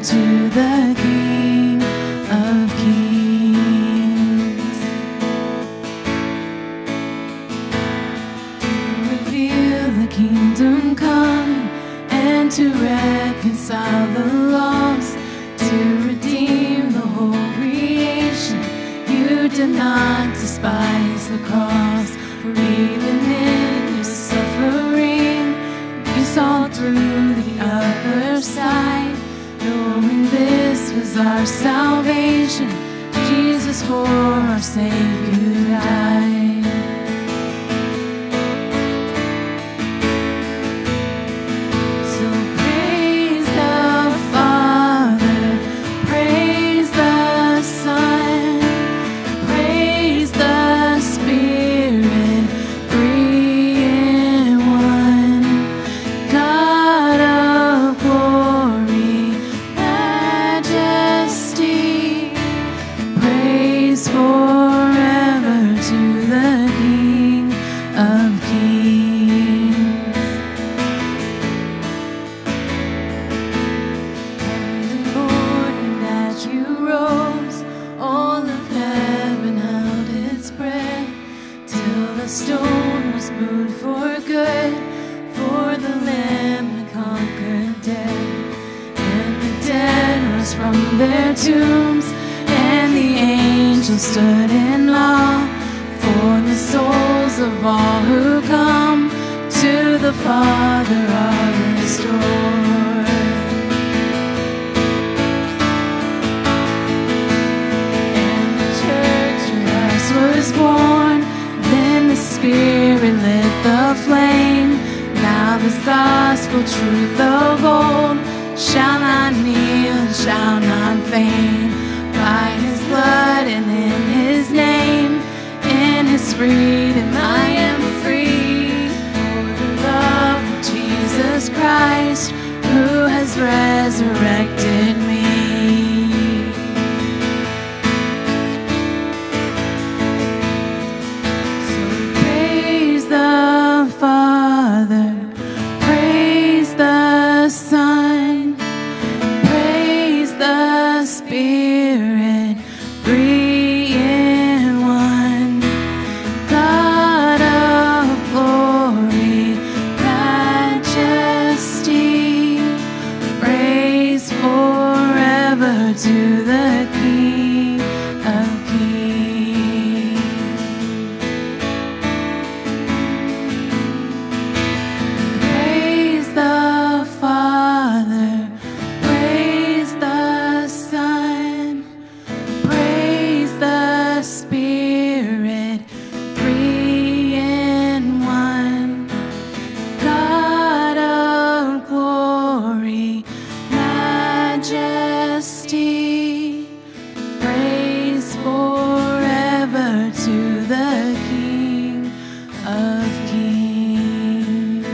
to the King of Kings. To reveal the kingdom come and to reconcile the lost, to redeem the whole creation. You did not despise the cross, for even in your suffering, you saw through the other side. Knowing this was our salvation, Jesus for our sake you died. Tombs, and the angels stood in awe for the souls of all who come to the Father are restored. And the church in us was born, then the Spirit lit the flame. Now this gospel truth of old shall not kneel, shall not faint. By his blood and in his name, in his freedom I am free. For the love of Jesus Christ, who has resurrected me. So praise the Father, praise the Son, the Spirit, three in one. God of glory, majesty, praise forever to the King of Kings. Praise the Father, praise the Son, praise the Spirit, three in one. God of glory, majesty, praise forever to the King of Kings.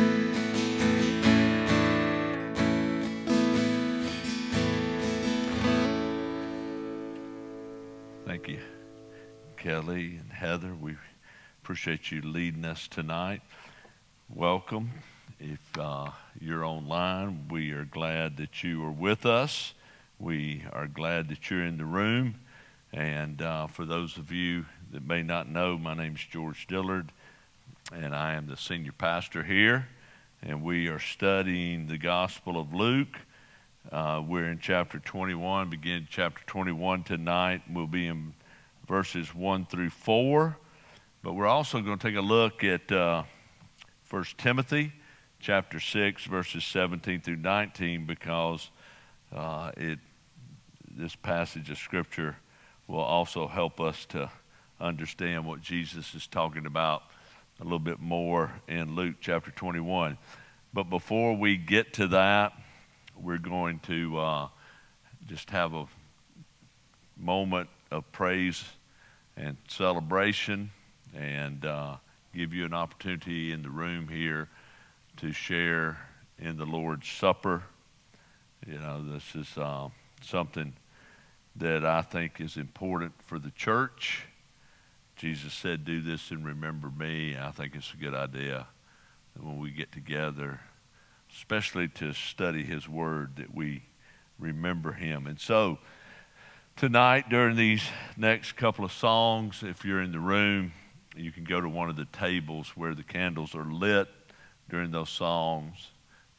Thank you, Kelly and Heather. We appreciate you leading us tonight. Welcome. If you're online, we are glad that you are with us. We are glad that you're in the room. And for those of you that may not know, my name is George Dillard, and I am the senior pastor here. And we are studying the Gospel of Luke. We're in chapter 21, begin chapter 21 tonight. We'll be in verses 1 through 4. But we're also going to take a look at 1 Timothy chapter 6, verses 17 through 19, because this passage of Scripture will also help us to understand what Jesus is talking about a little bit more in Luke chapter 21. But before we get to that, we're going to just have a moment of praise and celebration, and give you an opportunity in the room here to share in the Lord's Supper. You know, this is something that I think is important for the church. Jesus said, "Do this in remember me." I think it's a good idea that when we get together, especially to study his word, that we remember him. And so tonight, during these next couple of songs, if you're in the room, you can go to one of the tables where the candles are lit during those songs.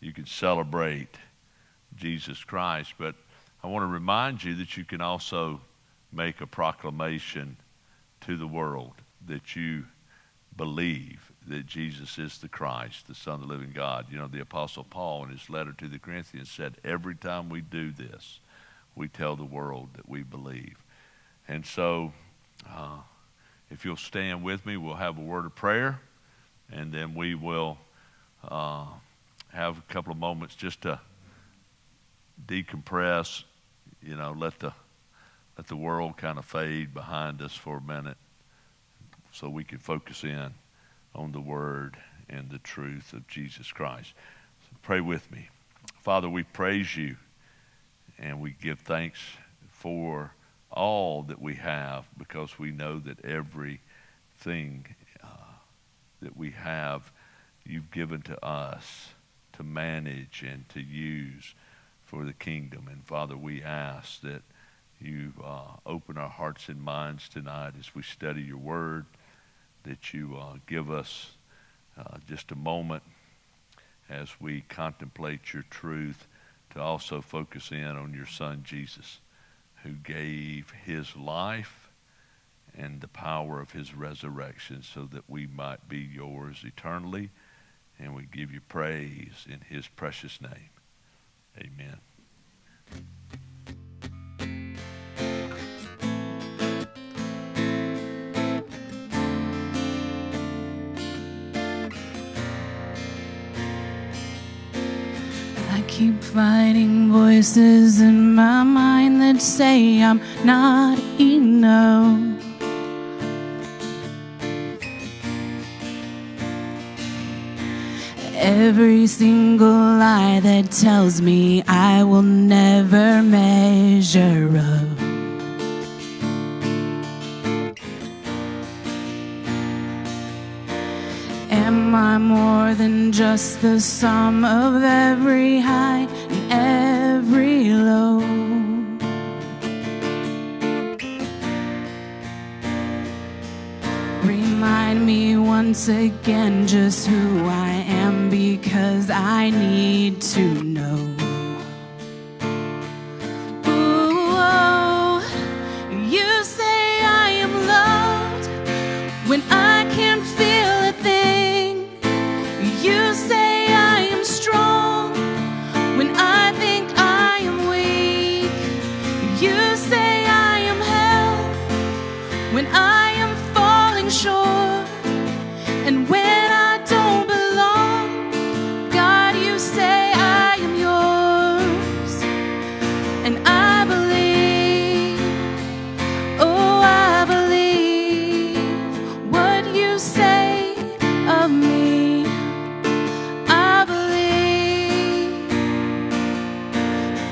You can celebrate Jesus Christ. But I want to remind you that you can also make a proclamation to the world that you believe that Jesus is the Christ, the Son of the living God. You know, the Apostle Paul in his letter to the Corinthians said, every time we do this, we tell the world that we believe. And so if you'll stand with me, we'll have a word of prayer, and then we will have a couple of moments just to decompress, you know, let the world kind of fade behind us for a minute so we can focus in on the word and the truth of Jesus Christ. So pray with me. Father, we praise you and we give thanks for all that we have, because we know that everything that we have, you've given to us to manage and to use for the kingdom. And Father, we ask that you open our hearts and minds tonight as we study your word, that you give us just a moment as we contemplate your truth to also focus in on your Son Jesus, who gave his life and the power of his resurrection so that we might be yours eternally. And we give you praise in his precious name. Amen. I keep fighting voices in my mind that say I'm not enough. Every single lie that tells me I will never measure up. Am I more than just the sum of every high and every low? Remind me once again just who I am, because I need to know. Ooh, oh, you say I am loved when I can't feel a thing. You say I am strong when I think I am weak. You say I am held when I am falling short. And when I don't belong, God, you say I am yours. And I believe, oh, I believe what you say of me. I believe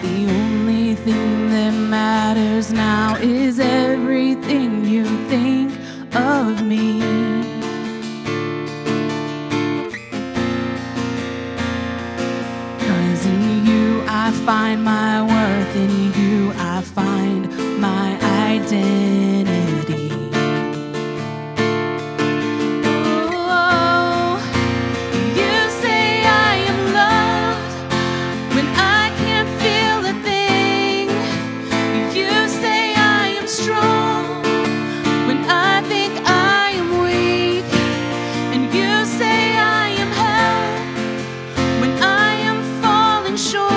the only thing that matters now is everything you think of me. I find my worth in you. I find my identity. Oh, you say I am loved when I can't feel a thing. You say I am strong when I think I am weak. And you say I am held when I am falling short.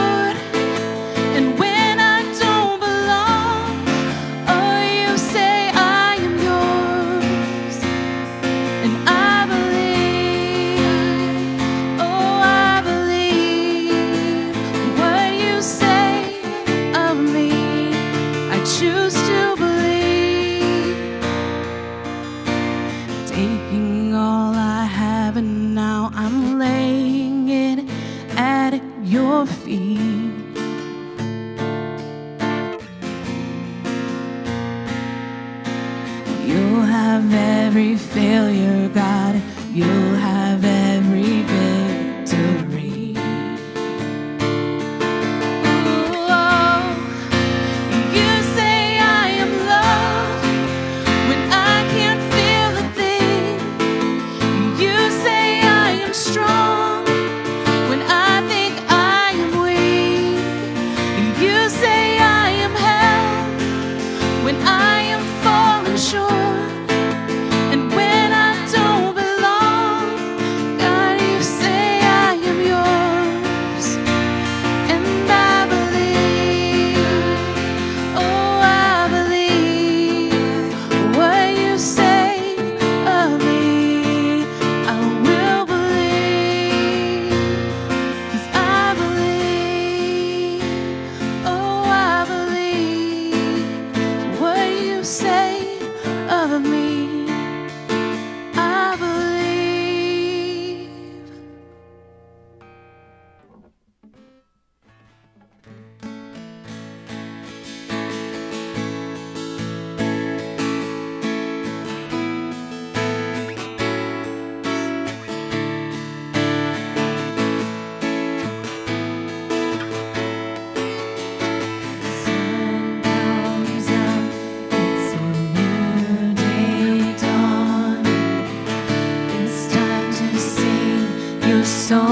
Taking all I have and now I'm laying it at your feet. You'll have every failure, God. You'll have every victory. Ooh, oh.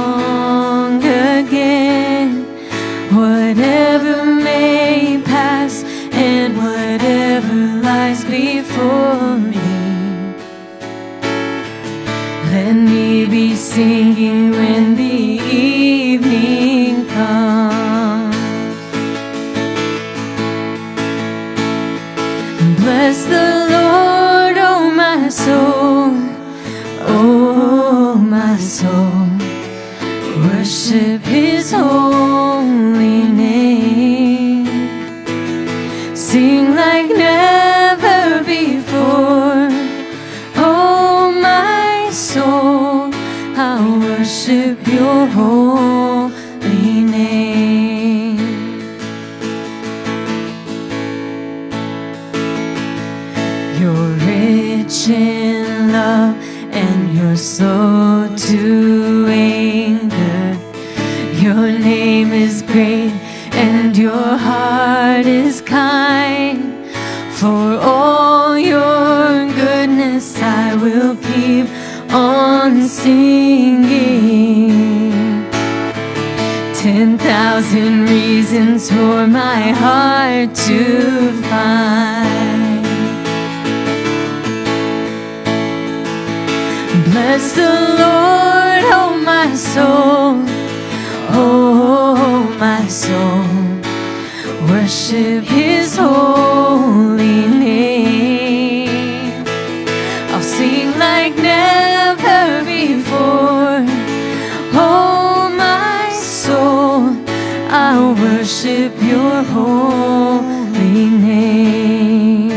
song again. Whatever may pass and whatever lies before me, let me be singing when the evening comes. Bless the Lord, oh my soul, oh my soul. Worship His holy name. Sing like never before, oh my soul. I worship Your holy name. You're rich in love and You're slow to anger. Your name is great and Your heart is kind. For all Your goodness I will keep on singing. 10,000 reasons for my heart to find. Bless the Lord, oh my soul, oh my soul. Worship His holy name. I'll sing like never before, oh my soul. I'll worship Your holy name.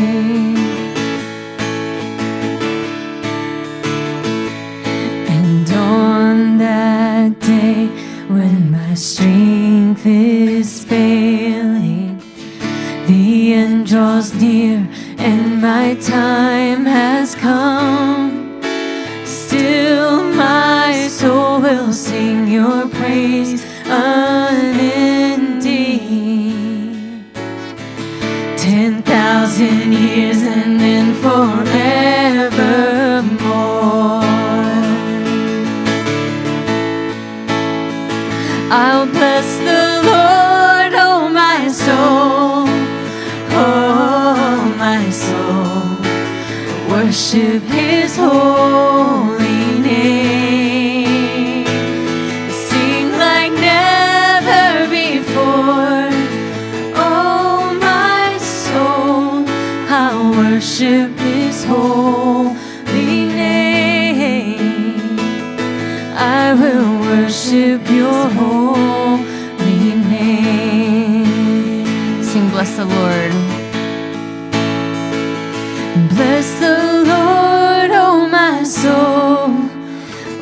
And on that day when my strength is failing, the end draws near and my time has come, still my soul will sing Your praise unending. 10,000 years and then forevermore. I'll bless the Lord, oh my soul, oh my soul. Worship His holy name. Sing like never before, oh my soul. I'll worship His holy name. I will worship Your holy name. Sing, bless the Lord. Bless the Lord, oh my soul,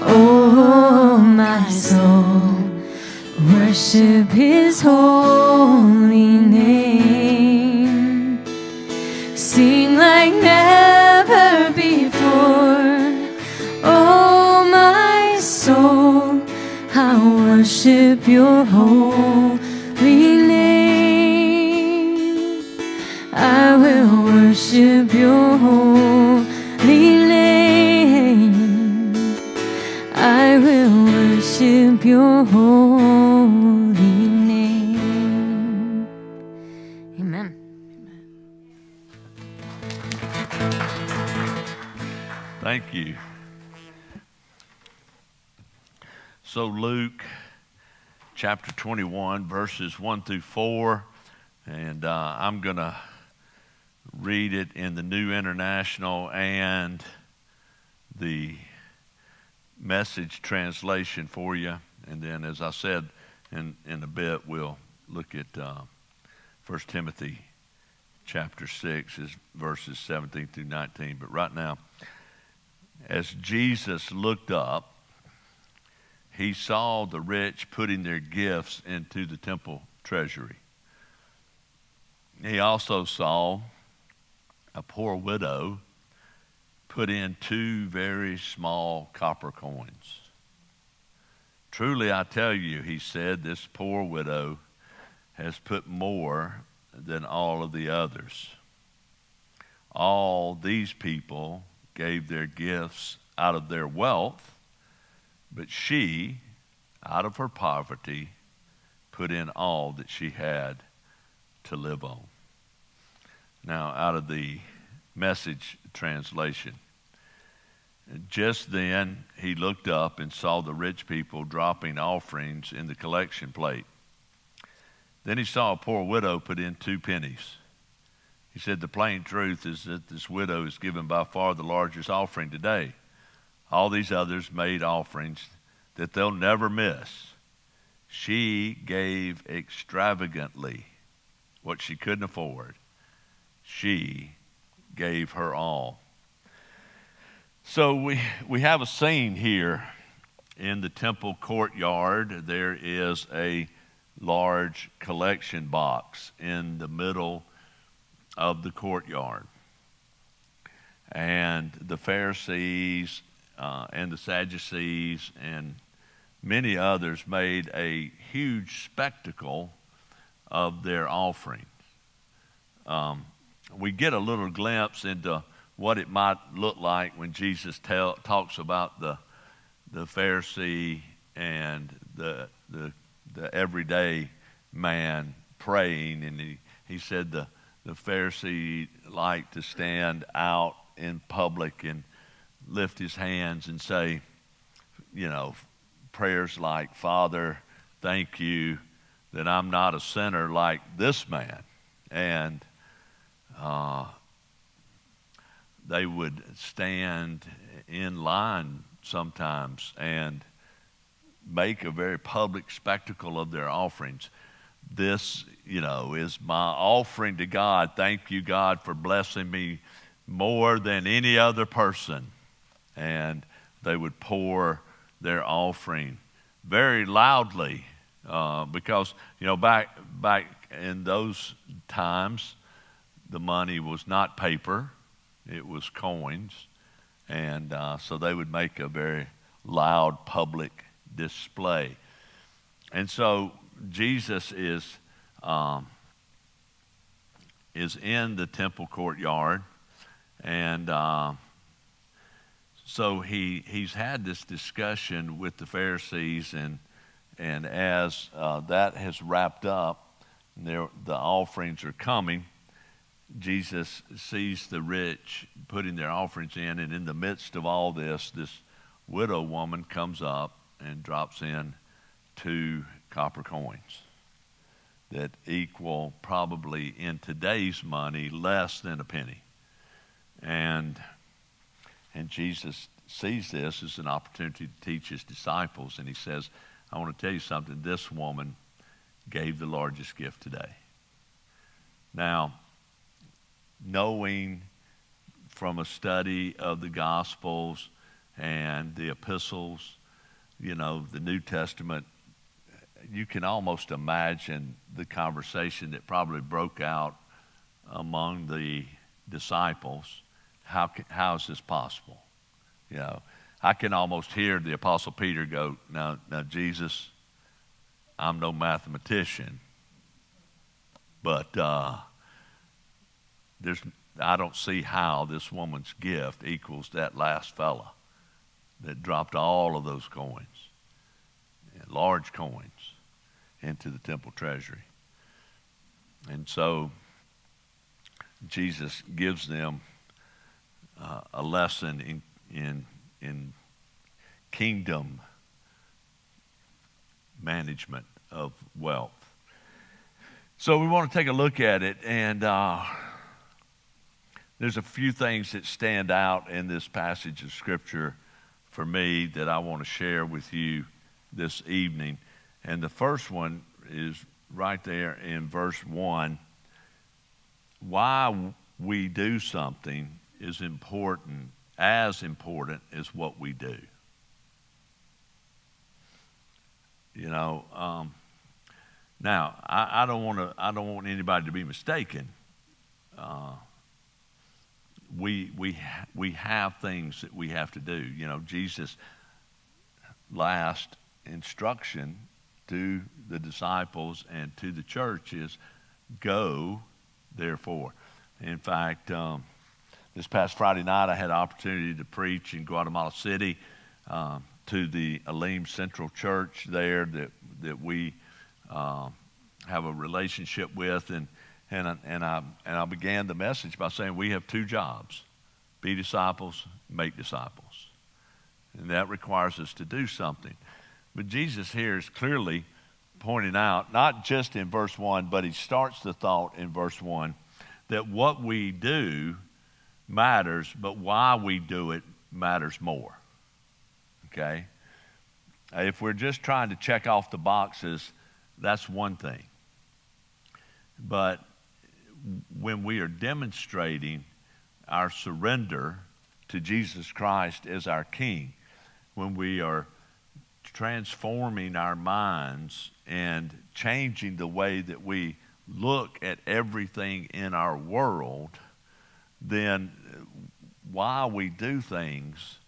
oh my soul. Worship His holy name. Sing like never before, oh my soul. I worship Your holy name. I will worship Your holy name. I will worship Your holy name. Amen. Thank you. So Luke chapter 21, verses 1 through 4, and I'm going to read it in the New International and the Message translation for you. And then, as I said, in a bit, we'll look at 1 Timothy chapter 6, is verses 17 through 19. But right now, as Jesus looked up, He saw the rich putting their gifts into the temple treasury. He also saw a poor widow put in 2 very small copper coins. Truly I tell you, he said, this poor widow has put more than all of the others. All these people gave their gifts out of their wealth, but she, out of her poverty, put in all that she had to live on. Now, out of the Message translation. Just then he looked up and saw the rich people dropping offerings in the collection plate. Then he saw a poor widow put in 2 pennies. He said, the plain truth is that this widow is given by far the largest offering today. All these others made offerings that they'll never miss. She gave extravagantly what she couldn't afford. She gave her all. So we have a scene here in the temple courtyard. There is a large collection box in the middle of the courtyard. And the Pharisees and the Sadducees and many others made a huge spectacle of their offerings. We get a little glimpse into what it might look like when Jesus talks about the Pharisee and the everyday man praying. And he said the Pharisee liked to stand out in public and lift his hands and say, prayers like, Father, thank you that I'm not a sinner like this man. And they would stand in line sometimes and make a very public spectacle of their offerings. This, is my offering to God. Thank you, God, for blessing me more than any other person. And they would pour their offering very loudly because, back in those times, the money was not paper. It was coins, and so they would make a very loud public display. And so Jesus is in the temple courtyard, and so he's had this discussion with the Pharisees, and as that has wrapped up, the offerings are coming. Jesus sees the rich putting their offerings in, and in the midst of all this widow woman comes up and drops in 2 copper coins that equal probably in today's money less than a penny. And Jesus sees this as an opportunity to teach his disciples, and he says, I want to tell you something. This woman gave the largest gift today. Now, knowing from a study of the Gospels and the epistles, the New Testament, you can almost imagine the conversation that probably broke out among the disciples. How is this possible? I can almost hear the Apostle Peter go, now Jesus, I'm no mathematician, but I don't see how this woman's gift equals that last fella that dropped all of those coins, large coins, into the temple treasury. And so Jesus gives them a lesson in kingdom management of wealth. So we want to take a look at it, and there's a few things that stand out in this passage of Scripture for me that I want to share with you this evening. And the first one is right there in verse 1. Why we do something is important, as important as what we do. Now I don't want anybody to be mistaken. We have things that we have to do. Jesus' last instruction to the disciples and to the church is, go, therefore. In fact, this past Friday night, I had an opportunity to preach in Guatemala City to the Aleem Central Church there that we have a relationship with, and I began the message by saying we have two jobs: be disciples, make disciples, and that requires us to do something. But Jesus here is clearly pointing out, not just in verse 1, but he starts the thought in verse 1, that what we do matters, but why we do it matters more. Okay? If we're just trying to check off the boxes, that's one thing. But when we are demonstrating our surrender to Jesus Christ as our King, when we are transforming our minds and changing the way that we look at everything in our world, then why we do things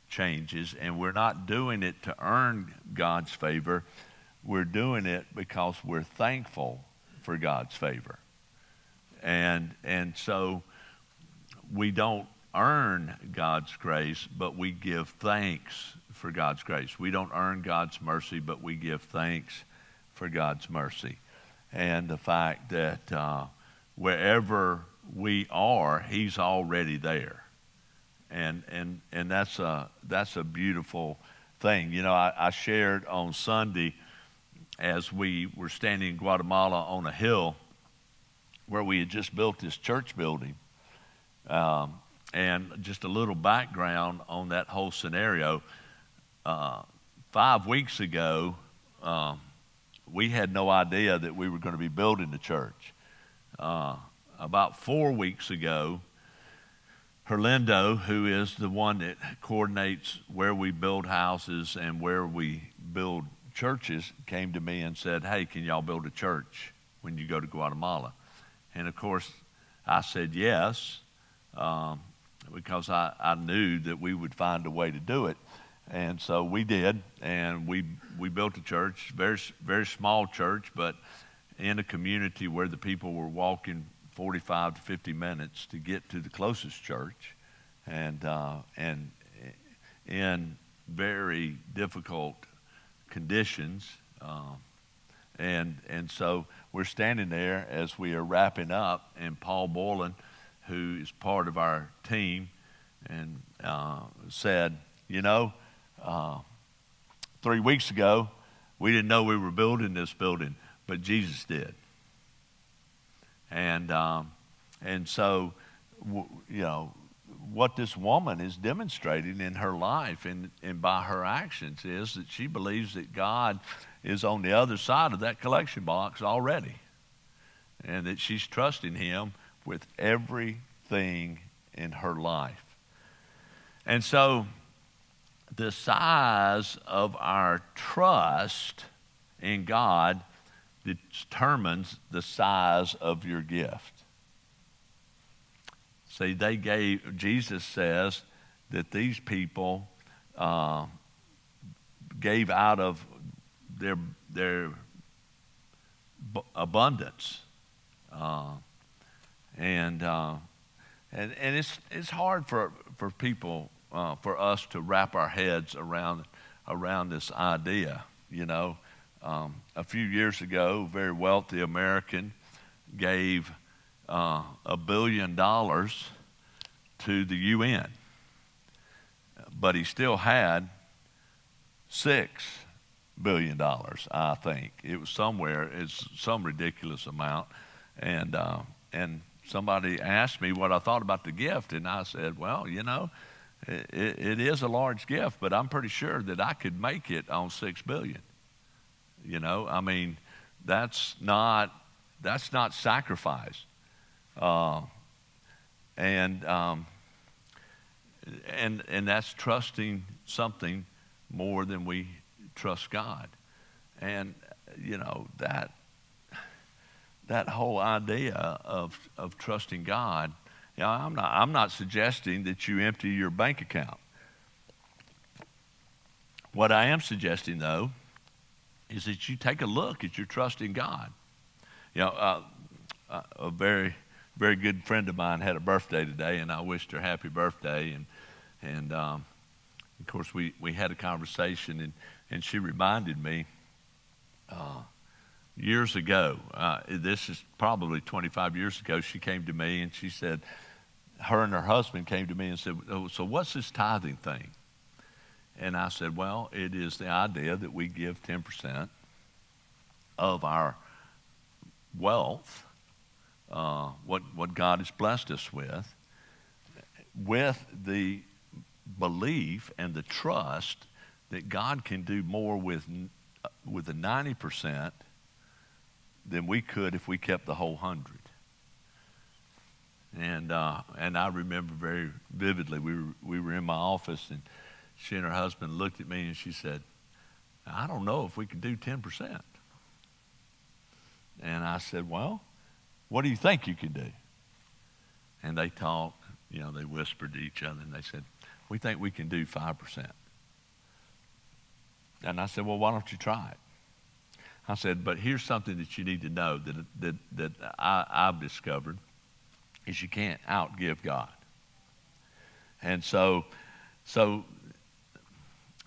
changes, and we're not doing it to earn God's favor. We're doing it because we're thankful for God's favor. And so we don't earn God's grace, but we give thanks for God's grace. We don't earn God's mercy, but we give thanks for God's mercy. And the fact that wherever we are, he's already there. And that's a beautiful thing. You know, I shared on Sunday as we were standing in Guatemala on a hill where we had just built this church building. And just a little background on that whole scenario. 5 weeks ago, we had no idea that we were going to be building the church. About 4 weeks ago, Herlindo, who is the one that coordinates where we build houses and where we build churches, came to me and said, "Hey, can y'all build a church when you go to Guatemala?" And of course, I said yes, because I knew that we would find a way to do it. And so we did, and we built a church, very, very small church, but in a community where the people were walking 45 to 50 minutes to get to the closest church, and in very difficult conditions. And so we're standing there as we are wrapping up, and Paul Boylan, who is part of our team, and said, "You know, 3 weeks ago, we didn't know we were building this building, but Jesus did." And so, you know, what this woman is demonstrating in her life and by her actions is that she believes that God is on the other side of that collection box already, and that she's trusting him with everything in her life. And so the size of our trust in God determines the size of your gift. See, Jesus says that these people gave out of their abundance. And it's hard for people, for us to wrap our heads around this idea. You know, a few years ago, a very wealthy American gave $1 billion to the UN, but he still had $6 billion. I think it was somewhere. It's some ridiculous amount, and somebody asked me what I thought about the gift, and I said, well, you know, it is a large gift, but I'm pretty sure that I could make it on $6 billion. You know, I mean, that's not sacrifice, and that's trusting something more than we trust God, and you know that whole idea of trusting God. You know, I'm not suggesting that you empty your bank account. What I am suggesting, though, is that you take a look at your trust in God. You know, a very, very good friend of mine had a birthday today, and I wished her happy birthday. And Of course, we had a conversation, and she reminded me years ago, this is probably 25 years ago, she came to me and she said, her and her husband came to me and said, "Oh, so what's this tithing thing?" And I said, well, it is the idea that we give 10% of our wealth, what God has blessed us with the belief and the trust that God can do more with the 90% than we could if we kept the whole 100. And I remember very vividly, we were in my office, and she and her husband looked at me and she said, "I don't know if we can do 10%. And I said, "Well, what do you think you can do?" And they talked, they whispered to each other, and they said, "We think we can do 5%. And I said, "Well, why don't you try it?" I said, "But here's something that you need to know that I've discovered is you can't outgive God." And so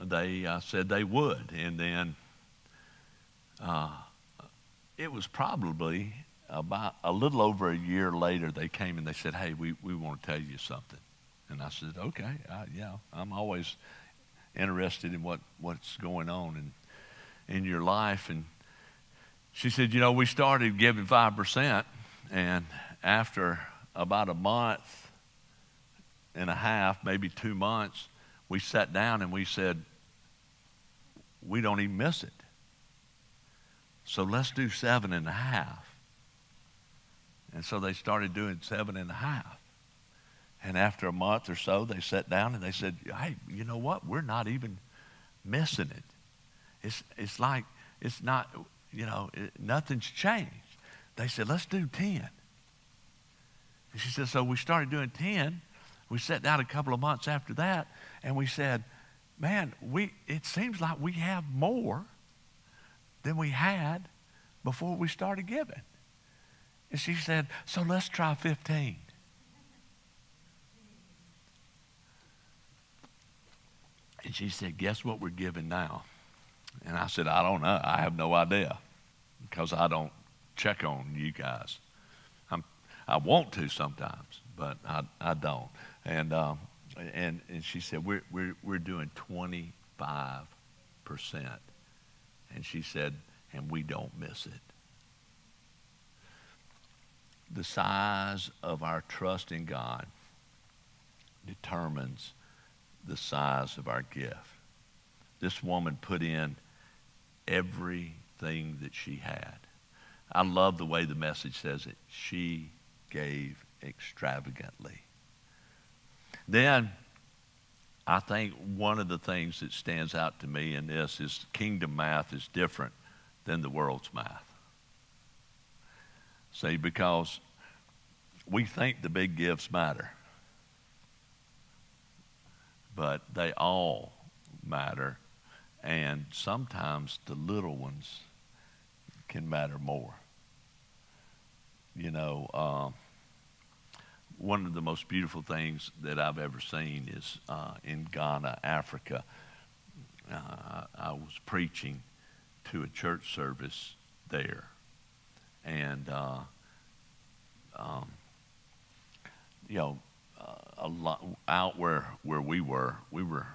they said they would. And then it was probably about a little over a year later, they came and they said, "Hey, we want to tell you something." And I said, "Okay, yeah, I'm always interested in what's going on in your life." And she said, "We started giving 5%, and after about a month and a half, maybe 2 months, we sat down and we said, we don't even miss it. So let's do 7.5." And so they started doing 7.5. And after a month or so, they sat down and they said, "Hey, you know what? We're not even missing it. It's like, it's not, nothing's changed." They said, "Let's do 10. And she said, so we started doing 10. We sat down a couple of months after that, and we said, "Man, it seems like we have more than we had before we started giving." And she said, "So let's try 15. And she said, "Guess what we're giving now?" And I said, "I don't know. I have no idea, because I don't check on you guys. I want to sometimes, but I don't." And she said, we're doing 25%. And she said, "And we don't miss it." The size of our trust in God determines the size of our gift. This woman put in everything that she had. I love the way the Message says it. She gave extravagantly. Then I think one of the things that stands out to me in this is kingdom math is different than the world's math. See, because we think the big gifts matter, but they all matter, and sometimes the little ones can matter more. One of the most beautiful things that I've ever seen is in Ghana, Africa. I was preaching to a church service there, and a lot out where we were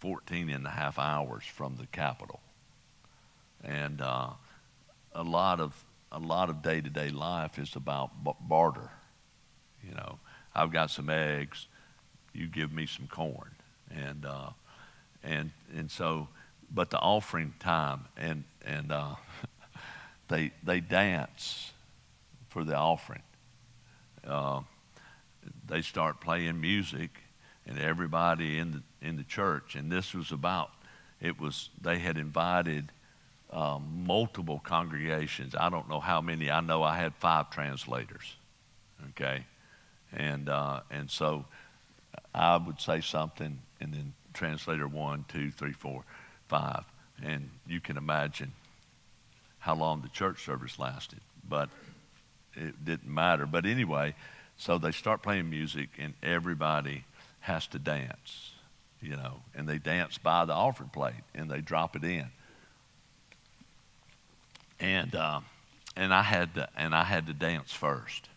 14 and a half hours from the capital, and a lot of day-to-day life is about barter. I've got some eggs, you give me some corn, and so, but the offering time, and they dance for the offering. They start playing music, and everybody in the church, and this was they had invited multiple congregations. I don't know how many. I know I had 5 translators. Okay. And so I would say something, and then translator 1, 2, 3, 4, 5, and you can imagine how long the church service lasted, but it didn't matter. But anyway, so they start playing music, and everybody has to dance, and they dance by the offering plate and they drop it in. And I had to dance first,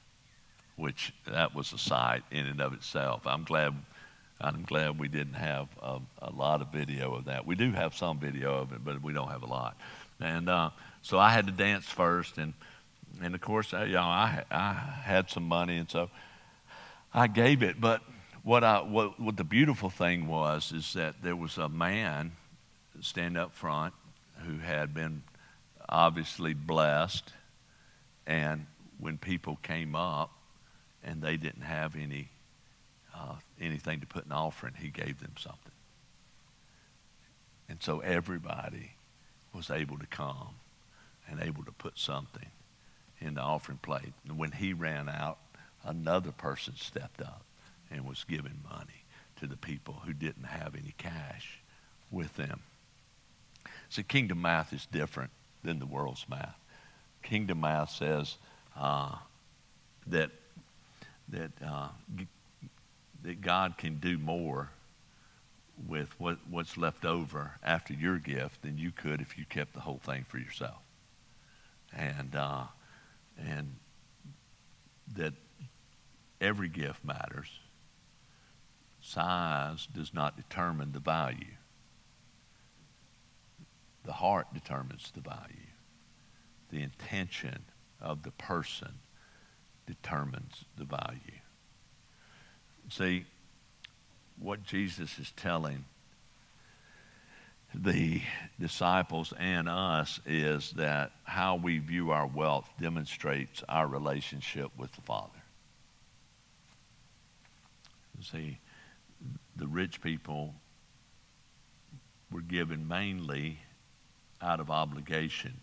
which that was a sight in and of itself. I'm glad we didn't have a lot of video of that. We do have some video of it, but we don't have a lot. And so I had to dance first, and of course, I had some money, and so I gave it. But what the beautiful thing is that there was a man standing up front who had been obviously blessed, and when people came up and they didn't have anything to put in offering, he gave them something. And so everybody was able to come and able to put something in the offering plate. And when he ran out, another person stepped up and was giving money to the people who didn't have any cash with them. So kingdom math is different than the world's math. Kingdom math says that God can do more with what's left over after your gift than you could if you kept the whole thing for yourself. And that every gift matters. Size does not determine the value. The heart determines the value. The intention of the person determines the value. See, what Jesus is telling the disciples and us is that how we view our wealth demonstrates our relationship with the Father. See, the rich people were given mainly out of obligation.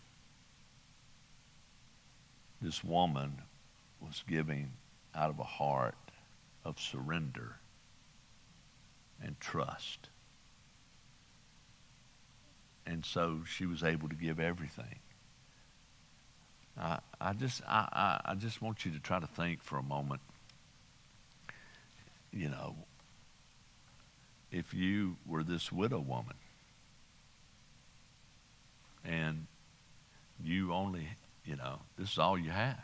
This woman was giving out of a heart of surrender and trust. And so she was able to give everything. I just want you to try to think for a moment, if you were this widow woman and you only, this is all you had,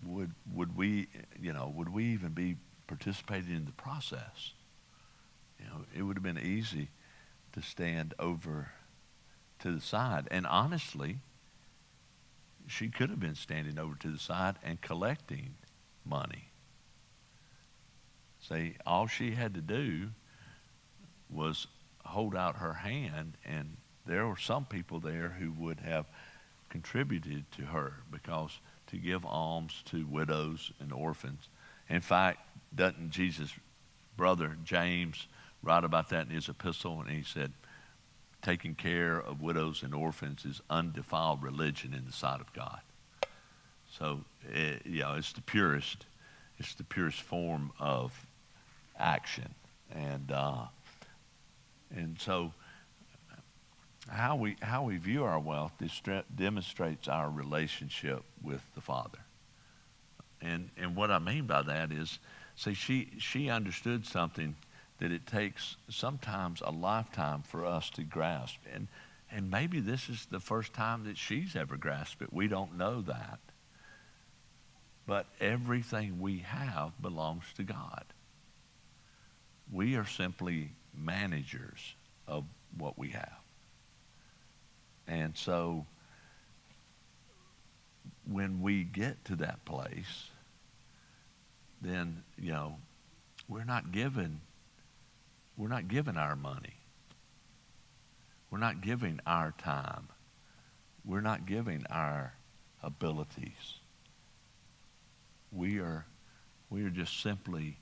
would we even be participating in the process? It would have been easy to stand over to the side. And honestly, she could have been standing over to the side and collecting money. See, all she had to do was hold out her hand, and there were some people there who would have contributed to her, because to give alms to widows and orphans. In fact, doesn't Jesus' brother James write about that in his epistle? And he said, taking care of widows and orphans is undefiled religion in the sight of God. So, it's the purest form of action. And so how we view our wealth demonstrates our relationship with the Father. And what I mean by that is, see, she understood something that it takes sometimes a lifetime for us to grasp. And maybe this is the first time that she's ever grasped it. We don't know that. But everything we have belongs to God. We are simply managers of what we have. And so when we get to that place, then, we're not given our money. We're not giving our time. We're not giving our abilities. We are just simply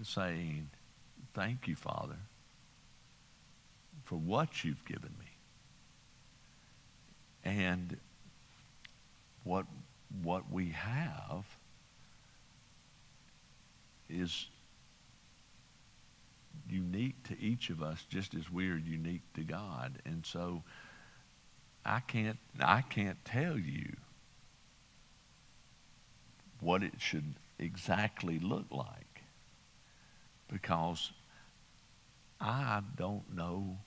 saying, thank you, Father, for what you've given me. And what we have is unique to each of us, just as we are unique to God. And so I can't tell you what it should exactly look like? Because I don't know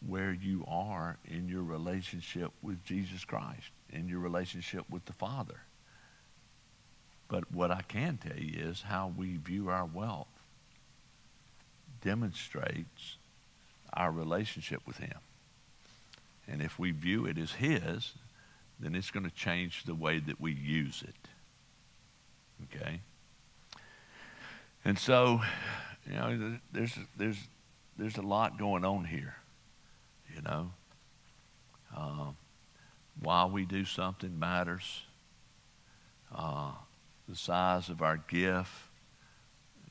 where you are in your relationship with Jesus Christ, in your relationship with the Father. But what I can tell you is how we view our wealth demonstrates our relationship with him. And if we view it as his, then it's going to change the way that we use it. Okay? And so, you know, there's a lot going on here, you know. Why we do something matters. The size of our gift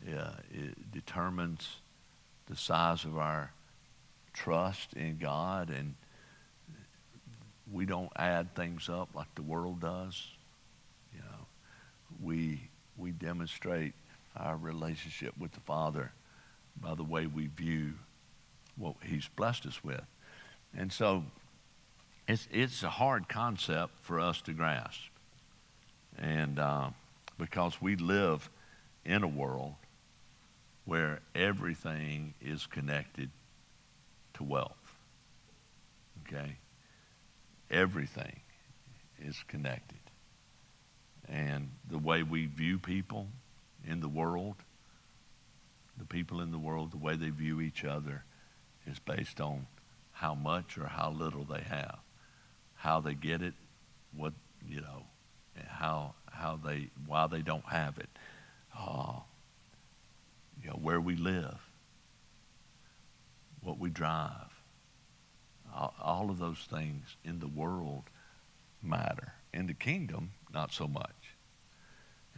it determines the size of our trust in God, and we don't add things up like the world does. You know, we demonstrate our relationship with the Father by the way we view what he's blessed us with. And so it's a hard concept for us to grasp. And because we live in a world where everything is connected to wealth. Okay? Everything is connected. And the way we view people in the world, the people in the world, the way they view each other is based on how much or how little they have, how they get it, what, you know, why they don't have it, you know, where we live, what we drive. All of those things in the world matter. In the kingdom, not so much.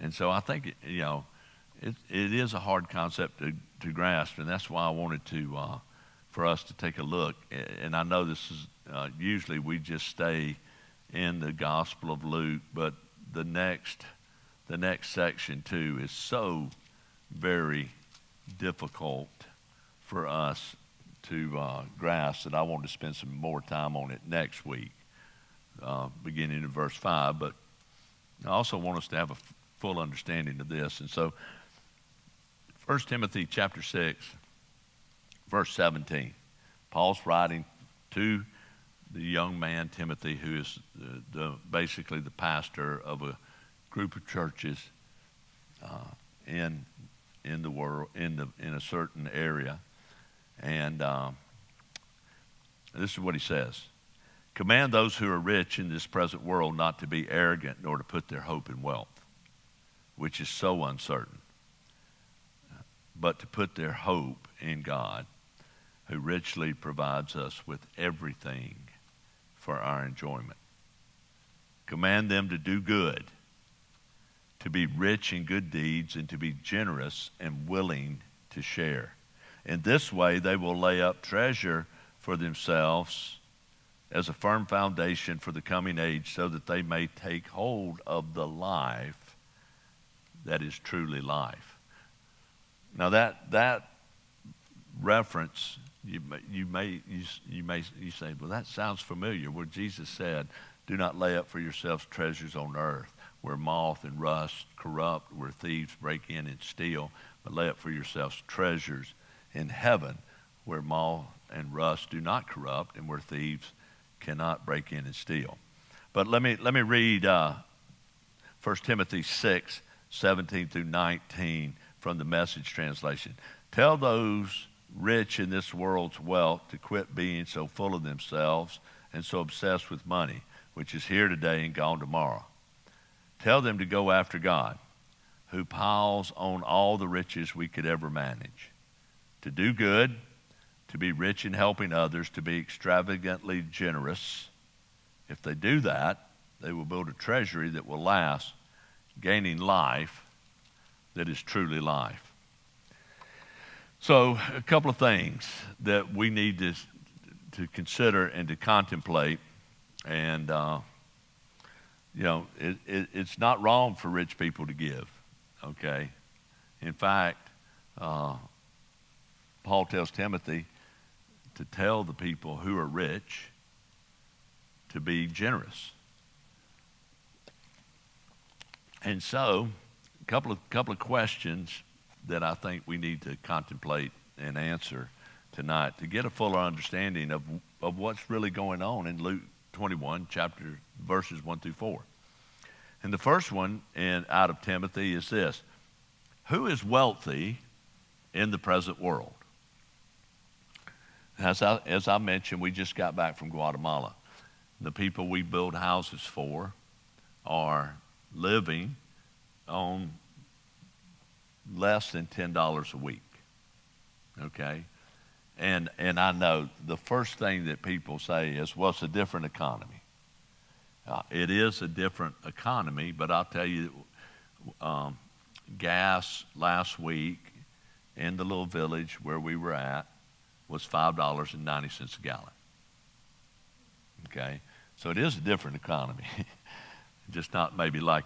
And so I think, it is a hard concept to grasp, and that's why I wanted to, for us to take a look. And I know this is, usually we just stay in the Gospel of Luke, but the next section too is so very difficult for us to grasp that I want to spend some more time on it next week, beginning in verse 5. But I also want us to have a full understanding of this. And so 1 Timothy chapter 6, verse 17, Paul's writing to the young man Timothy, who is basically the pastor of a group of churches in the world, in a certain area. And this is what he says: "Command those who are rich in this present world not to be arrogant, nor to put their hope in wealth, which is so uncertain, but to put their hope in God, who richly provides us with everything for our enjoyment. Command them to do good, to be rich in good deeds, and to be generous and willing to share. In this way, they will lay up treasure for themselves as a firm foundation for the coming age, so that they may take hold of the life that is truly life." Now that reference, you say, well, that sounds familiar, where Jesus said, "Do not lay up for yourselves treasures on earth, where moth and rust corrupt, where thieves break in and steal, but lay up for yourselves treasures in heaven, where moth and rust do not corrupt, and where thieves cannot break in and steal." But let me read 1 Timothy 6, 17 through 19 from the Message translation. "Tell those rich in this world's wealth to quit being so full of themselves and so obsessed with money, which is here today and gone tomorrow. Tell them to go after God, who piles on all the riches we could ever manage, to do good, to be rich in helping others, to be extravagantly generous. If they do that, they will build a treasury that will last, gaining life that is truly life." So a couple of things that we need to consider and to contemplate. And, it's not wrong for rich people to give, okay? In fact, Paul tells Timothy to tell the people who are rich to be generous. And so couple of questions that I think we need to contemplate and answer tonight to get a fuller understanding of what's really going on in Luke 21, verses 1 through 4. And the first one out of Timothy is this: who is wealthy in the present world? As I mentioned, we just got back from Guatemala. The people we build houses for are living on less than $10 a week, okay? And I know the first thing that people say is, well, it's a different economy. It is a different economy, but I'll tell you, gas last week in the little village where we were at was $5.90 a gallon. Okay, so it is a different economy, just not maybe like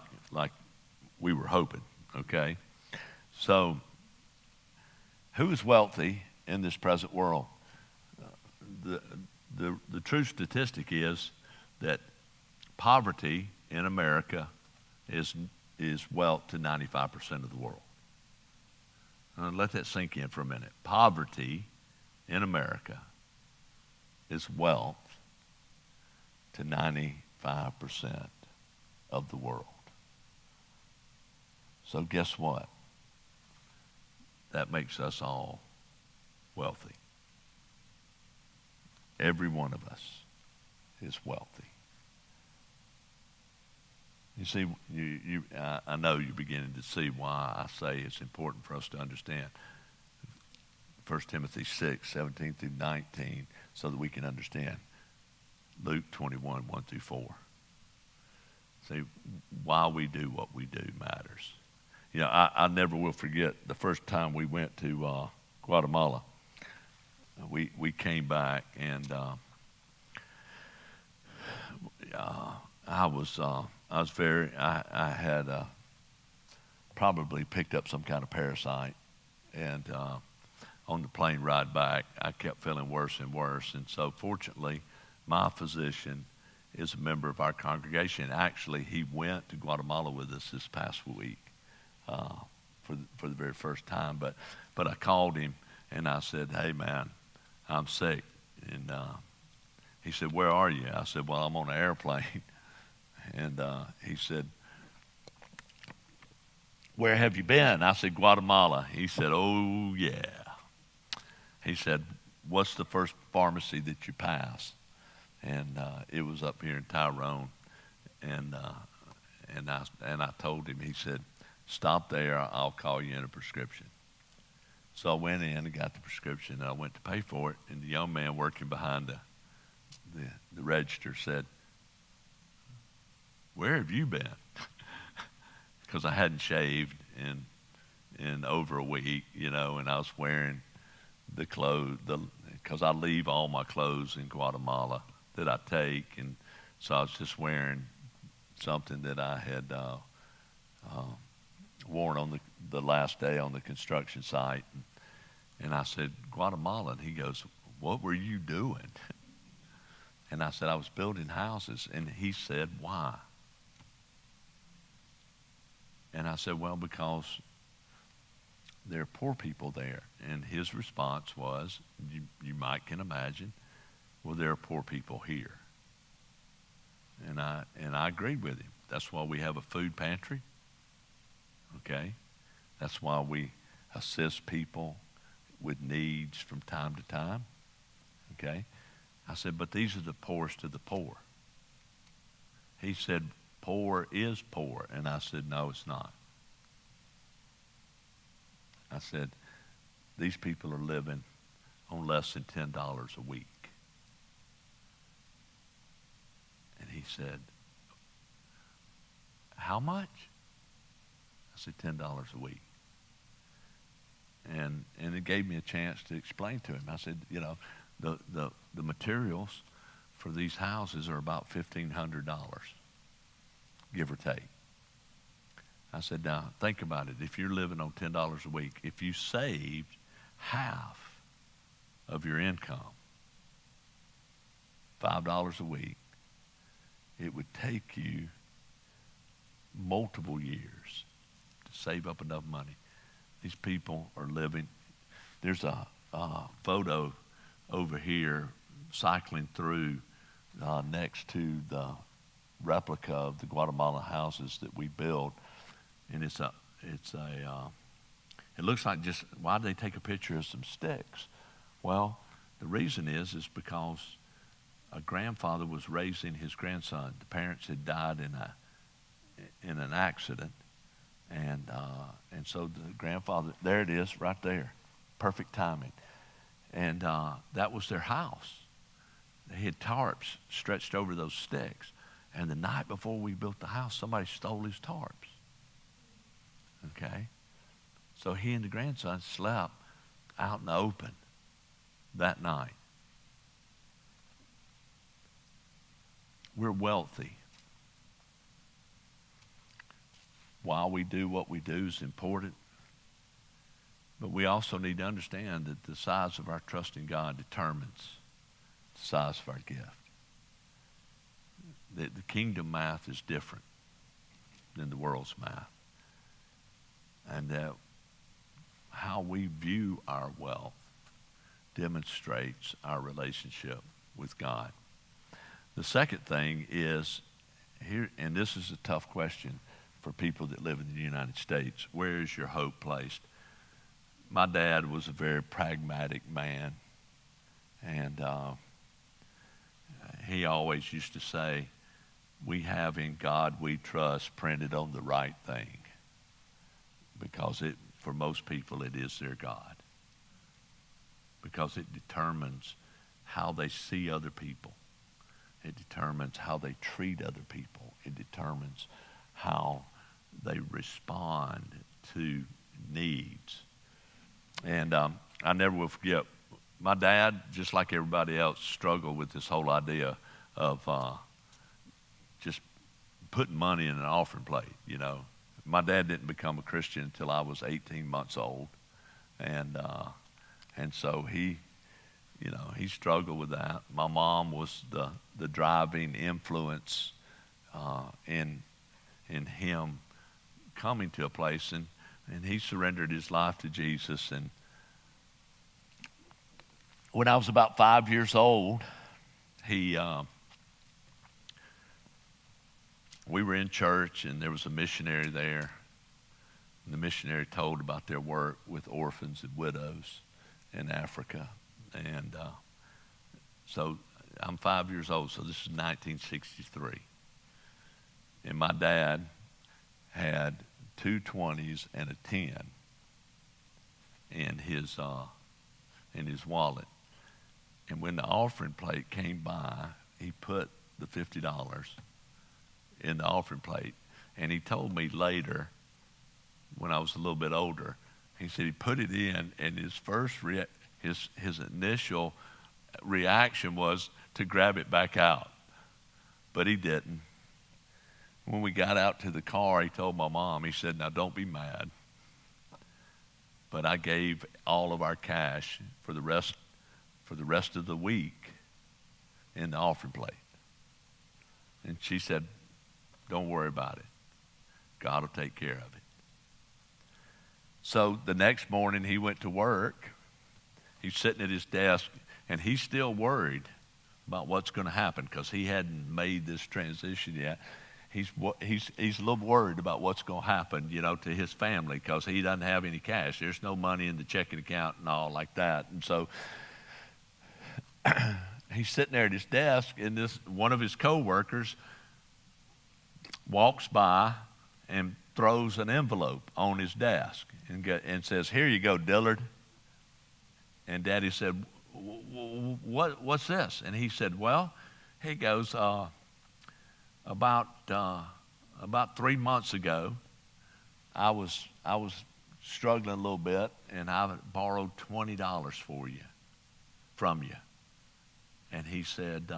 we were hoping. Okay, so who is wealthy in this present world? The true statistic is that poverty in America is wealth to 95% of the world. Let that sink in for a minute. Poverty in America is wealth to 95% of the world. So guess what? That makes us all wealthy. Every one of us is wealthy. You see, I know you're beginning to see why I say it's important for us to understand 1 Timothy 6, 17 through 19, so that we can understand Luke 21, 1 through 4. See, why we do what we do matters. You know, I never will forget the first time we went to Guatemala. We came back, and I had probably picked up some kind of parasite, and on the plane ride back, I kept feeling worse and worse. And so fortunately, my physician is a member of our congregation. Actually, he went to Guatemala with us this past week for the very first time. But I called him, and I said, hey, man, I'm sick. And he said, where are you? I said, well, I'm on an airplane. And he said, where have you been? I said, Guatemala. He said, oh, yeah. He said, what's the first pharmacy that you pass? And it was up here in Tyrone. And I told him, he said, stop there, I'll call you in a prescription. So I went in and got the prescription, and I went to pay for it, and the young man working behind the register said, where have you been? Because I hadn't shaved in over a week, you know, and I was wearing the clothes, because I leave all my clothes in Guatemala that I take, and so I was just wearing something that I had worn on the last day on the construction site. And I said, Guatemala, and he goes, what were you doing? And I said, I was building houses. And he said, why? And I said, well, because there are poor people there. And his response was, you might can imagine, well, there are poor people here. And I agreed with him. That's why we have a food pantry. Okay? That's why we assist people with needs from time to time. Okay? I said, but these are the poorest of the poor. He said, poor is poor. And I said, no, it's not. I said, these people are living on less than $10 a week. And he said, how much? I said, $10 a week. And it gave me a chance to explain to him. I said, you know, the materials for these houses are about $1,500, give or take. I said, now think about it. If you're living on $10 a week, if you saved half of your income, $5 a week, it would take you multiple years to save up enough money. These people are living. There's a photo over here cycling through next to the replica of the Guatemalan houses that we built, and it looks like just, why did they take a picture of some sticks? Well, the reason is because a grandfather was raising his grandson. The parents had died in an accident, and so the grandfather, there it is, right there, perfect timing, and that was their house. They had tarps stretched over those sticks, and the night before we built the house, somebody stole his tarps. Okay, so he and the grandson slept out in the open that night. We're wealthy. Why we do what we do is important. But we also need to understand that the size of our trust in God determines the size of our gift. The kingdom math is different than the world's math. And that how we view our wealth demonstrates our relationship with God. The second thing is here, and this is a tough question for people that live in the United States. Where is your hope placed? My dad was a very pragmatic man, and he always used to say, "We have in God we trust" printed on the right thing, because for most people it is their God, because it determines how they see other people. It determines how they treat other people. It determines how they respond to needs. And I never will forget, my dad, just like everybody else, struggled with this whole idea of just putting money in an offering plate, you know. My dad didn't become a Christian until I was 18 months old. And so he struggled with that. My mom was the driving influence in him coming to a place, and he surrendered his life to Jesus. And when I was about 5 years old, we were in church, and there was a missionary there. And the missionary told about their work with orphans and widows in Africa. And so I'm 5 years old, so this is 1963. And my dad had 2 20s and a 10 in his wallet. And when the offering plate came by, he put the $50 in the offering plate. And he told me later, when I was a little bit older, he said he put it in, and his first his initial reaction was to grab it back out, but he didn't. When we got out to the car, he told my mom, he said, "Now don't be mad, but I gave all of our cash for the rest of the week in the offering plate." And she said, "Don't worry about it. God will take care of it." So the next morning he went to work. He's sitting at his desk, and he's still worried about what's going to happen because he hadn't made this transition yet. He's a little worried about what's going to happen, you know, to his family, because he doesn't have any cash. There's no money in the checking account and all like that. And so he's sitting there at his desk, and one of his coworkers walks by and throws an envelope on his desk and says, "Here you go, Dillard." And Daddy said, "What's this?" And he said, "Well," he goes, about 3 months ago, I was struggling a little bit, and I borrowed $20 from you." And he said,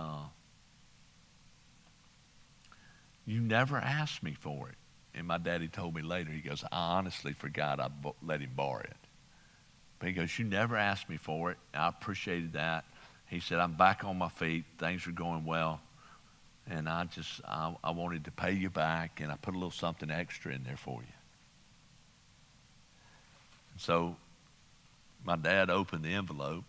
"You never asked me for it." And my daddy told me later, he goes, "I honestly forgot I let him borrow it." But he goes, "You never asked me for it. I appreciated that." He said, "I'm back on my feet. Things are going well. And I wanted to pay you back, and I put a little something extra in there for you." So my dad opened the envelope,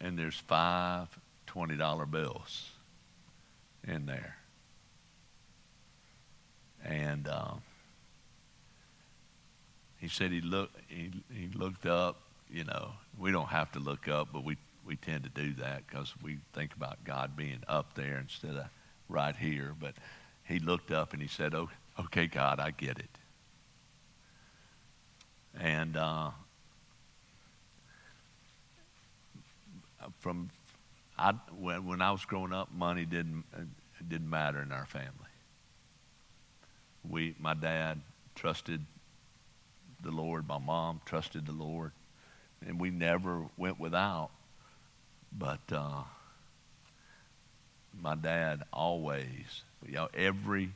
and there's 5 $20 bills in there. And he said he looked up. You know, we don't have to look up, but we tend to do that because we think about God being up there instead of right here. But he looked up and he said, "Oh, okay, God, I get it." And when I was growing up, money didn't matter in our family. My dad trusted the Lord. My mom trusted the Lord, and we never went without. But my dad always, every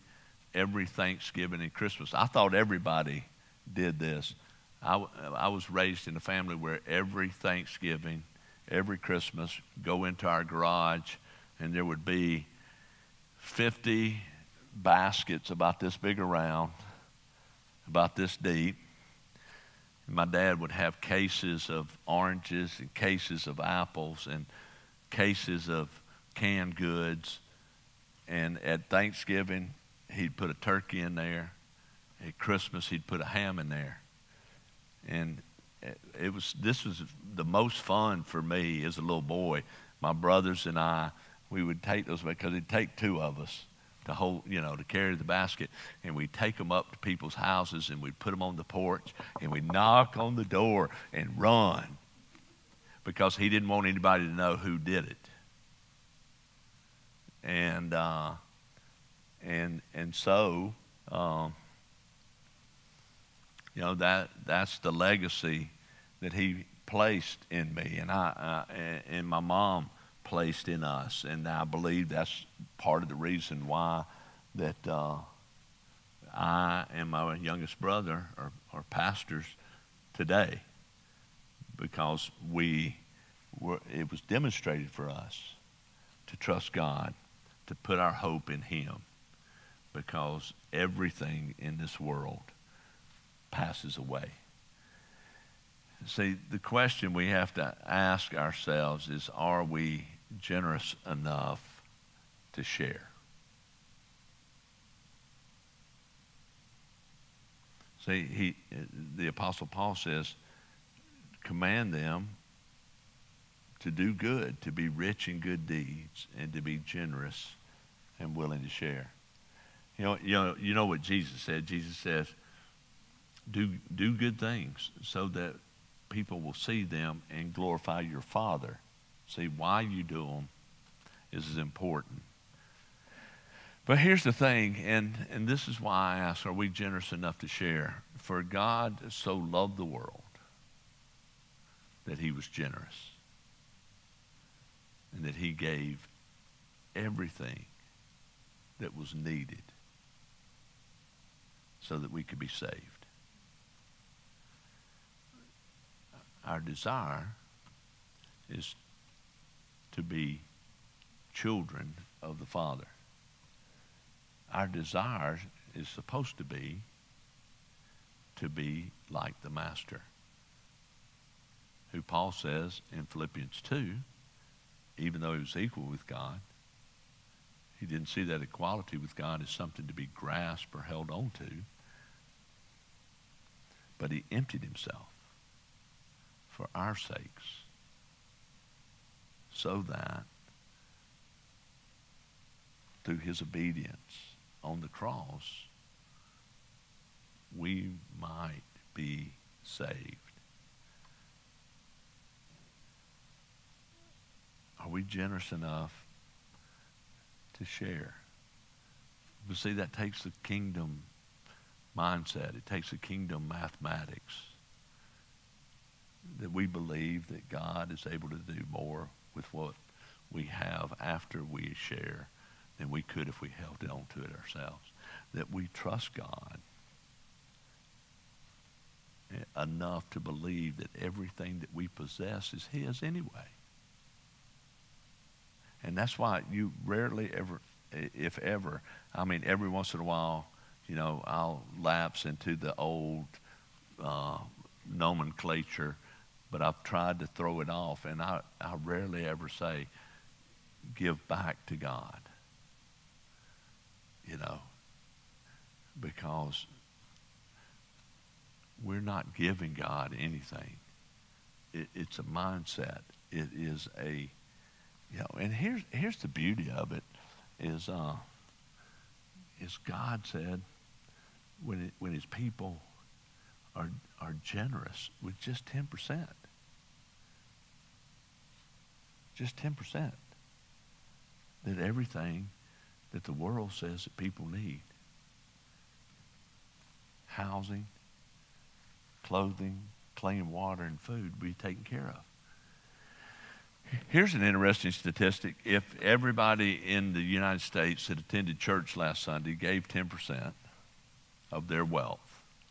Thanksgiving and Christmas, I thought everybody did this. I was raised in a family where every Thanksgiving, every Christmas, go into our garage, and there would be 50 baskets about this big around, about this deep. And my dad would have cases of oranges and cases of apples and cases of canned goods. And at Thanksgiving, he'd put a turkey in there. At Christmas, he'd put a ham in there. And this was the most fun for me as a little boy. My brothers and I, we would take those because it'd take 2 of us to hold, to carry the basket, and we'd take them up to people's houses, and we'd put them on the porch, and we'd knock on the door and run because he didn't want anybody to know who did it. And so that's the legacy that he placed in me, and and my mom placed in us, and I believe that's part of the reason why that I and my youngest brother are pastors today, because it was demonstrated for us to trust God, to put our hope in Him, because everything in this world passes away. See, the question we have to ask ourselves is, are we generous enough to share? See, the Apostle Paul says, command them to do good, to be rich in good deeds, and to be generous and willing to share. You know what Jesus said? Jesus says, do good things so that people will see them and glorify your Father. See, why you do them is important. But here's the thing, and this is why I ask, are we generous enough to share? For God so loved the world that He was generous, and that He gave everything that was needed so that we could be saved. Our desire is to be children of the Father. Our desire is supposed to be like the Master, who Paul says in Philippians 2, even though He was equal with God, He didn't see that equality with God as something to be grasped or held on to, but He emptied Himself for our sakes, so that through His obedience on the cross, we might be saved. Are we generous enough to share? But see, that takes a kingdom mindset. It takes a kingdom mathematics, that we believe that God is able to do more with what we have after we share than we could if we held on to it ourselves. That we trust God enough to believe that everything that we possess is His anyway. And that's why you rarely ever, if ever, every once in a while, I'll lapse into the old nomenclature, but I've tried to throw it off, and I rarely ever say, give back to God, because we're not giving God anything. It's a mindset. It is and here's the beauty of it is God said when his people are generous with just 10%. Just 10%. That everything that the world says that people need, housing, clothing, clean water, and food, be taken care of. Here's an interesting statistic. If everybody in the United States that attended church last Sunday gave 10% of their wealth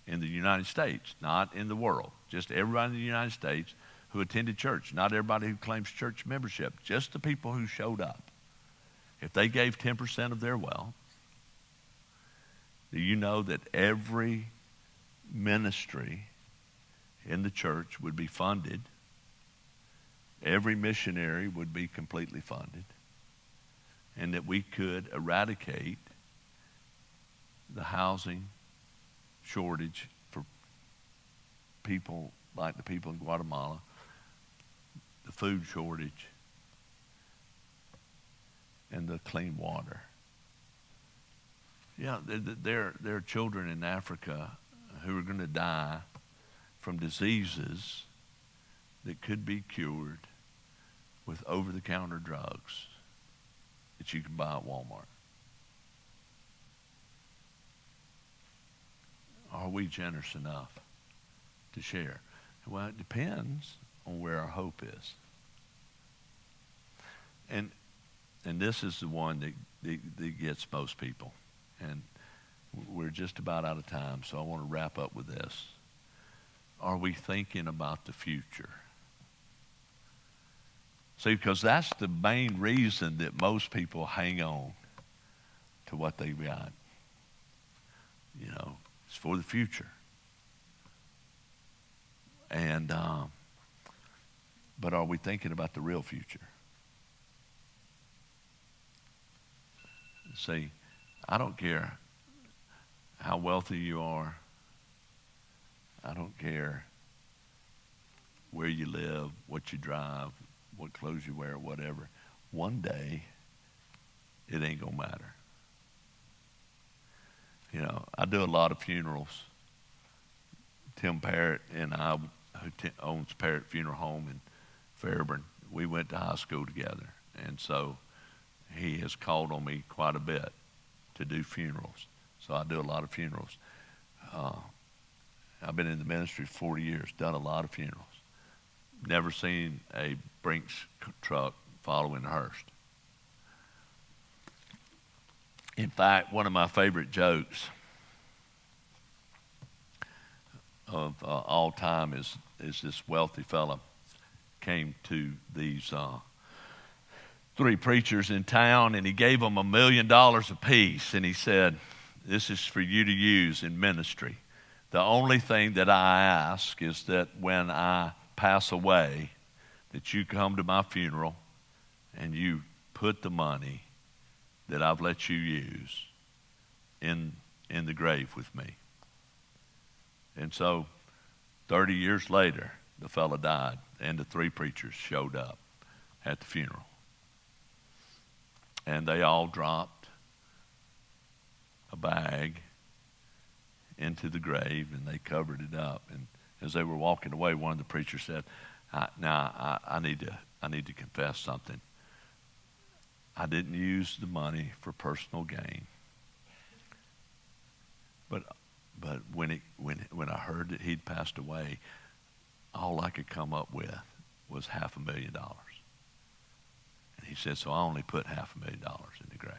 in the United States, not in the world, just everybody in the United States who attended church, not everybody who claims church membership, just the people who showed up. If they gave 10% of their wealth, do you know that every ministry in the church would be funded? Every missionary would be completely funded, and that we could eradicate the housing shortage for people like the people in Guatemala, the food shortage, and the clean water. Yeah, there are children in Africa who are going to die from diseases that could be cured with over-the-counter drugs that you can buy at Walmart. Are we generous enough to share? Well, it depends on where our hope is. And this is the one that gets most people. And we're just about out of time, so I want to wrap up with this. Are we thinking about the future? See, because that's the main reason that most people hang on to what they've got. It's for the future. And, but are we thinking about the real future? See, I don't care how wealthy you are. I don't care where you live, what you drive, what clothes you wear, whatever. One day, it ain't going to matter. I do a lot of funerals. Tim Parrott and I, who owns Parrott Funeral Home in Fairburn, we went to high school together. And so he has called on me quite a bit to do funerals. So I do a lot of funerals. I've been in the ministry 40 years, done a lot of funerals. Never seen a Brinks truck following a hearse. In fact, one of my favorite jokes of all time is this wealthy fella came to these three preachers in town, and he gave them $1 million apiece, and he said, "This is for you to use in ministry. The only thing that I ask is that when I pass away, that you come to my funeral and you put the money that I've let you use in the grave with me." And so 30 years later, the fella died, and the three preachers showed up at the funeral. And they all dropped a bag into the grave, and they covered it up. And as they were walking away, one of the preachers said, I need to confess something. I didn't use the money for personal gain. But when I heard that he'd passed away, all I could come up with was $500,000. And he said, so I only put $500,000 in the grave.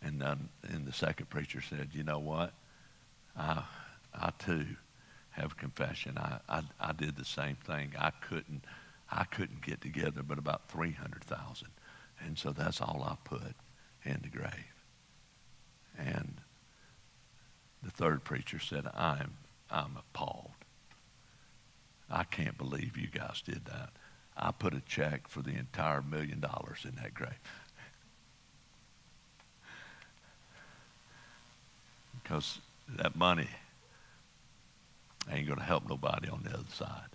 And the second preacher said, you know what? I too have a confession. I did the same thing. I couldn't get together but about $300,000. And so that's all I put in the grave. And the third preacher said, I'm I'm appalled. I can't believe you guys did that. I put a check for the entire $1 million in that grave. Because that money ain't going to help nobody on the other side.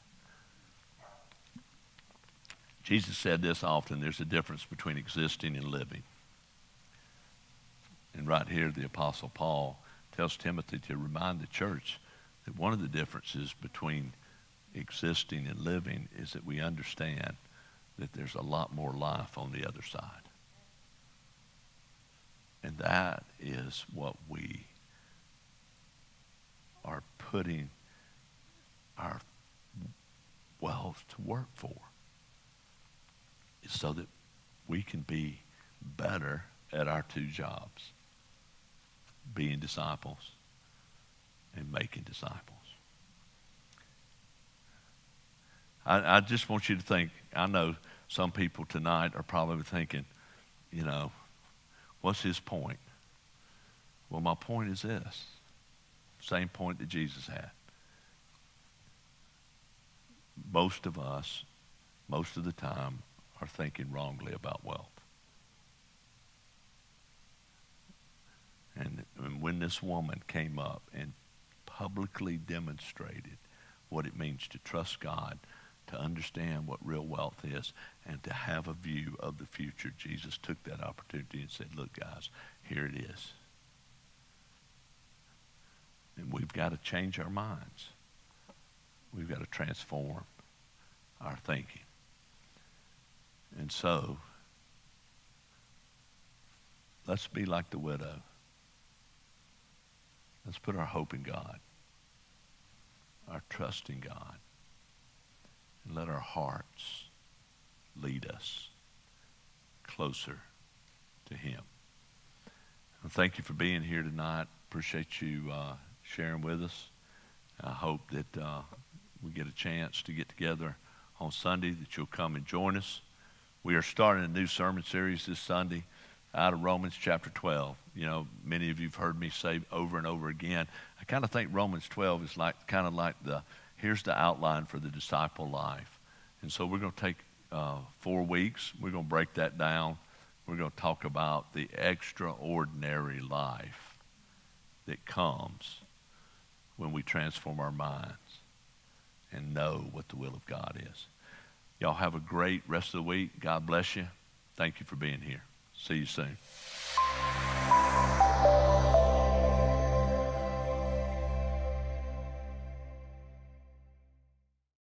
Jesus said this often, there's a difference between existing and living. And right here, the Apostle Paul tells Timothy to remind the church that one of the differences between existing and living is that we understand that there's a lot more life on the other side. And that is what we are putting our wealth to work for, is so that we can be better at our two jobs, being disciples and making disciples. I just want you to think, I know some people tonight are probably thinking, what's his point? Well, my point is this. Same point that Jesus had. Most of us, most of the time, are thinking wrongly about wealth. And when this woman came up and publicly demonstrated what it means to trust God, to understand what real wealth is, and to have a view of the future, Jesus took that opportunity and said, look, guys, here it is. And we've got to change our minds. We've got to transform our thinking. And so, let's be like the widow. Let's put our hope in God, our trust in God, and let our hearts lead us closer to him. Well, thank you for being here tonight. Appreciate you sharing with us. I hope that we get a chance to get together on Sunday, that you'll come and join us. We are starting a new sermon series this Sunday out of Romans chapter 12. Many of you have heard me say over and over again, I kind of think Romans 12 is kind of like here's the outline for the disciple life. And so we're going to take 4 weeks. We're going to break that down. We're going to talk about the extraordinary life that comes when we transform our minds and know what the will of God is. Y'all have a great rest of the week. God bless you. Thank you for being here. See you soon.